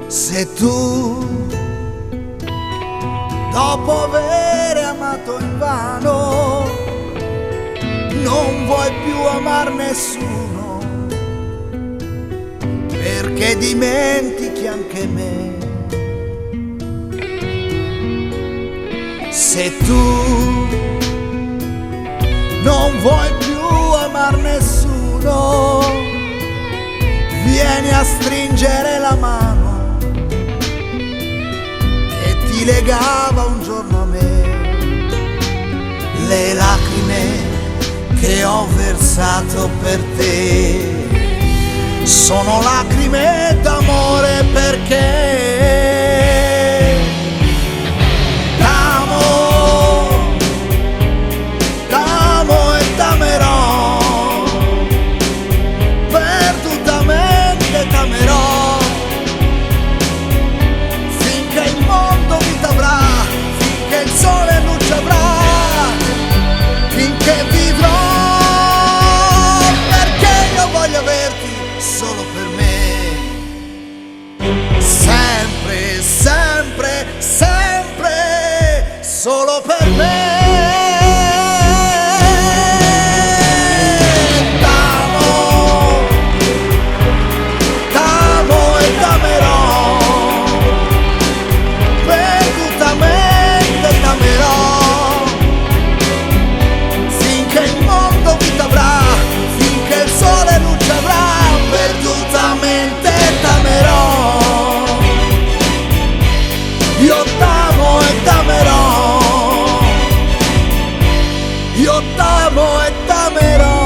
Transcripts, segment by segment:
Se tu, dopo aver amato invano, non vuoi più amar nessuno, perché dimentichi anche me. Se tu non vuoi più amar nessuno, vieni a stringere la mano che ti legava un giorno a me. Le lacrime che ho versato per te sono lacrime d'amore, perché solo per me, sempre, sempre, sempre, solo per me. T'amo e t'amerò, perdutamente t'amerò, finché il mondo vita avrà, finché il sole luce avrà. Perdutamente t'amerò, io t'amo e t'amerò, io t'amo e t'amerò.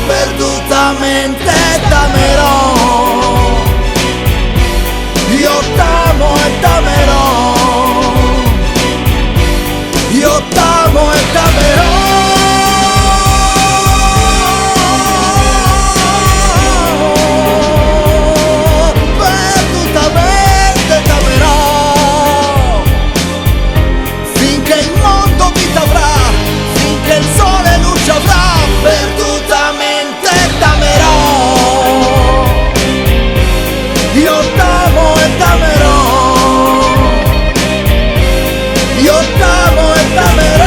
Perdutamente t'amerò, io t'amo e t'amerò, io t'amo e t'amerò. Perdutamente t'amerò, finché il mondo vita avrà, finché il sole luce avrà. Perdutamente t'amerò, io t'amo e t'amerò, io t'amo e t'amerò.